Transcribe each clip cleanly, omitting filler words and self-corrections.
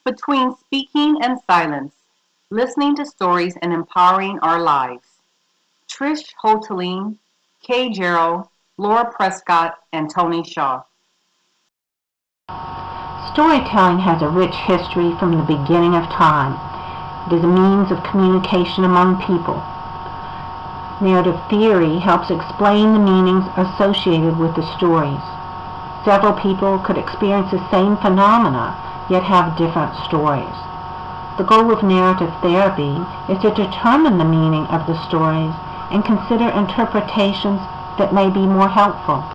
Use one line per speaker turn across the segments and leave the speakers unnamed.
Between speaking and silence, listening to stories and empowering our lives. Trish Hoteling, Kay Gerald, Laura Prescott, and Tony Shaw.
Storytelling has a rich history from the beginning of time. It is a means of communication among people. Narrative theory helps explain the meanings associated with the stories. Several people could experience the same phenomena, yet have different stories. The goal of narrative therapy is to determine the meaning of the stories and consider interpretations that may be more helpful.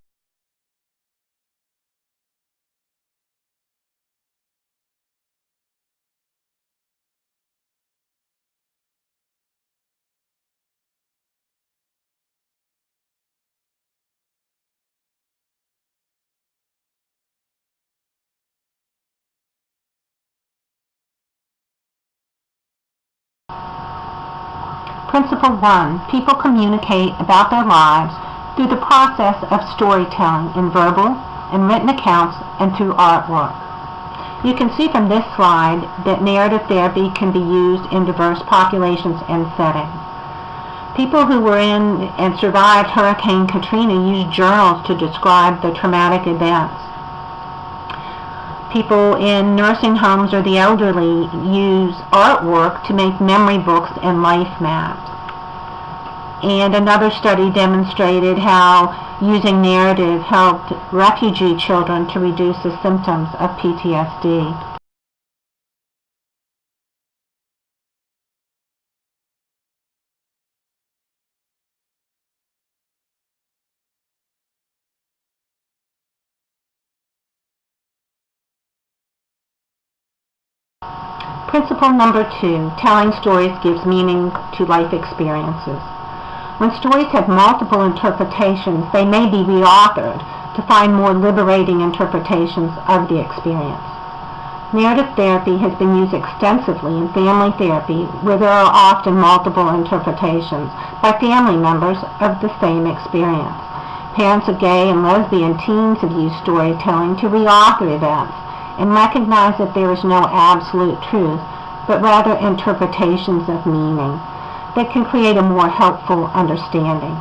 Principle 1. People communicate about their lives through the process of storytelling in verbal and written accounts and through artwork. You can see from this slide that narrative therapy can be used in diverse populations and settings. People who were in and survived Hurricane Katrina used journals to describe the traumatic events. People in nursing homes or the elderly use artwork to make memory books and life maps. And another study demonstrated how using narrative helped refugee children to reduce the symptoms of PTSD. Principle number 2, telling stories gives meaning to life experiences. When stories have multiple interpretations, they may be reauthored to find more liberating interpretations of the experience. Narrative therapy has been used extensively in family therapy, where there are often multiple interpretations by family members of the same experience. Parents of gay and lesbian teens have used storytelling to reauthor events and recognize that there is no absolute truth, but rather interpretations of meaning that can create a more helpful understanding.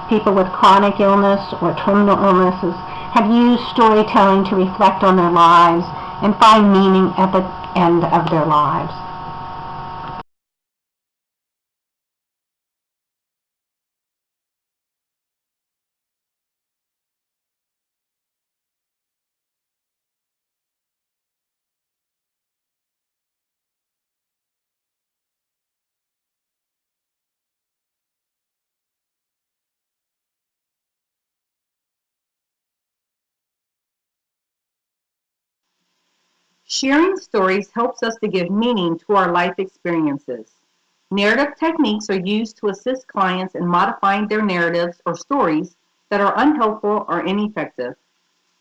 People with chronic illness or terminal illnesses have used storytelling to reflect on their lives and find meaning at the end of their lives.
Sharing stories helps us to give meaning to our life experiences. Narrative techniques are used to assist clients in modifying their narratives or stories that are unhelpful or ineffective.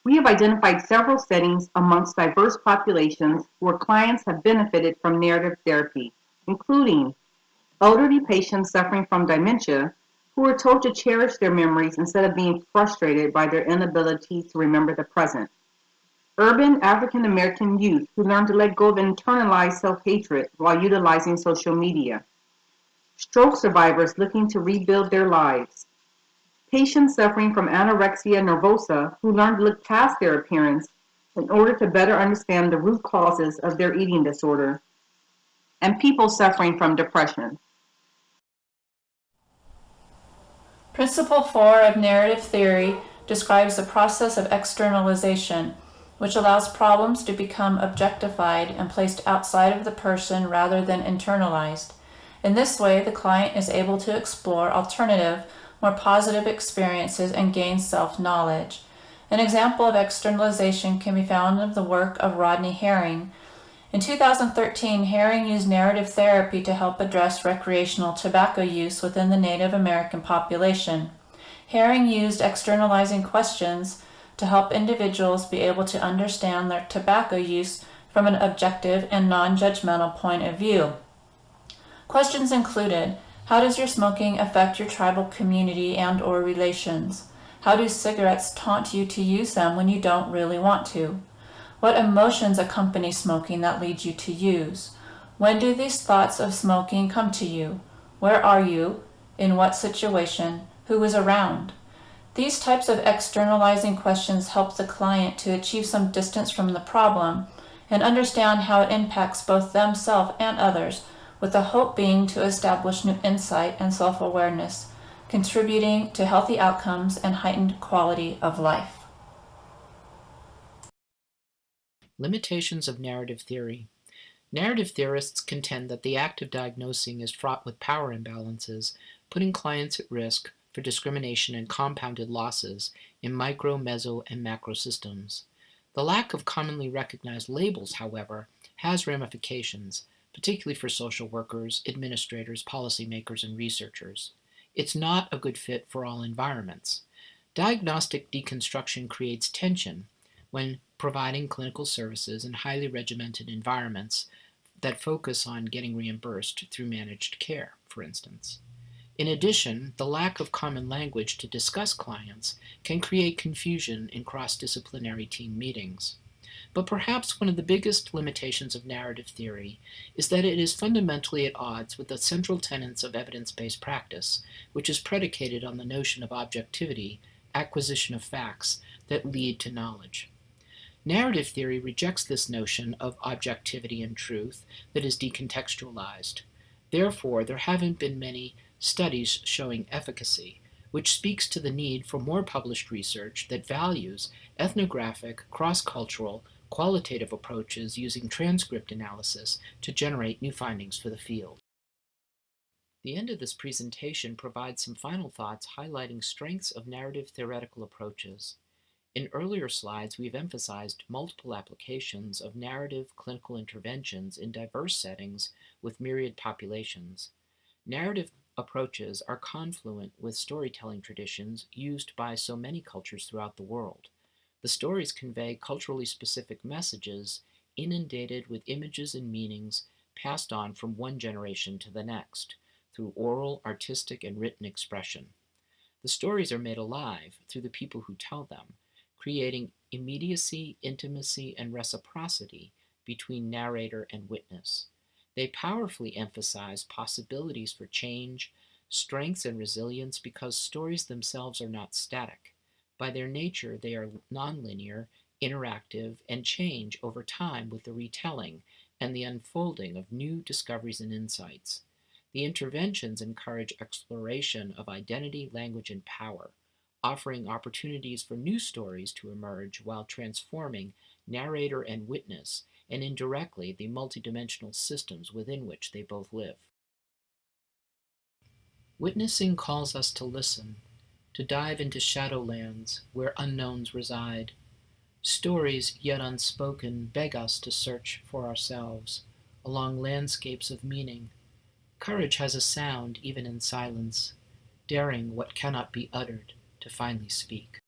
We have identified several settings amongst diverse populations where clients have benefited from narrative therapy, including elderly patients suffering from dementia who are told to cherish their memories instead of being frustrated by their inability to remember the present. Urban African American youth who learn to let go of internalized self-hatred while utilizing social media. Stroke survivors looking to rebuild their lives. Patients suffering from anorexia nervosa who learn to look past their appearance in order to better understand the root causes of their eating disorder. And people suffering from depression.
Principle 4 of narrative theory describes the process of externalization, which allows problems to become objectified and placed outside of the person rather than internalized. In this way, the client is able to explore alternative, more positive experiences and gain self-knowledge. An example of externalization can be found in the work of Rodney Herring. In 2013, Herring used narrative therapy to help address recreational tobacco use within the Native American population. Herring used externalizing questions to help individuals be able to understand their tobacco use from an objective and non-judgmental point of view. Questions included: how does your smoking affect your tribal community and/or relations? How do cigarettes taunt you to use them when you don't really want to? What emotions accompany smoking that lead you to use? When do these thoughts of smoking come to you? Where are you? In what situation? Who is around? These types of externalizing questions help the client to achieve some distance from the problem and understand how it impacts both themselves and others, with the hope being to establish new insight and self-awareness, contributing to healthy outcomes and heightened quality of life.
Limitations of narrative theory. Narrative theorists contend that the act of diagnosing is fraught with power imbalances, putting clients at risk for discrimination and compounded losses in micro, meso, and macro systems. The lack of commonly recognized labels, however, has ramifications, particularly for social workers, administrators, policymakers, and researchers. It's not a good fit for all environments. Diagnostic deconstruction creates tension when providing clinical services in highly regimented environments that focus on getting reimbursed through managed care, for instance. In addition, the lack of common language to discuss clients can create confusion in cross-disciplinary team meetings. But perhaps one of the biggest limitations of narrative theory is that it is fundamentally at odds with the central tenets of evidence-based practice, which is predicated on the notion of objectivity, acquisition of facts that lead to knowledge. Narrative theory rejects this notion of objectivity and truth that is decontextualized. Therefore, there haven't been many studies showing efficacy, which speaks to the need for more published research that values ethnographic, cross-cultural, qualitative approaches using transcript analysis to generate new findings for the field. The end of this presentation provides some final thoughts highlighting strengths of narrative theoretical approaches. In earlier slides, we've emphasized multiple applications of narrative clinical interventions in diverse settings with myriad populations. Narrative approaches are confluent with storytelling traditions used by so many cultures throughout the world. The stories convey culturally specific messages inundated with images and meanings passed on from one generation to the next through oral, artistic, and written expression. The stories are made alive through the people who tell them, creating immediacy, intimacy, and reciprocity between narrator and witness. They powerfully emphasize possibilities for change, strengths, and resilience because stories themselves are not static. By their nature, they are nonlinear, interactive, and change over time with the retelling and the unfolding of new discoveries and insights. The interventions encourage exploration of identity, language, and power, offering opportunities for new stories to emerge while transforming narrator and witness, and indirectly the multidimensional systems within which they both live. Witnessing calls us to listen, to dive into shadowlands where unknowns reside. Stories yet unspoken beg us to search for ourselves along landscapes of meaning. Courage has a sound even in silence, daring what cannot be uttered to finally speak.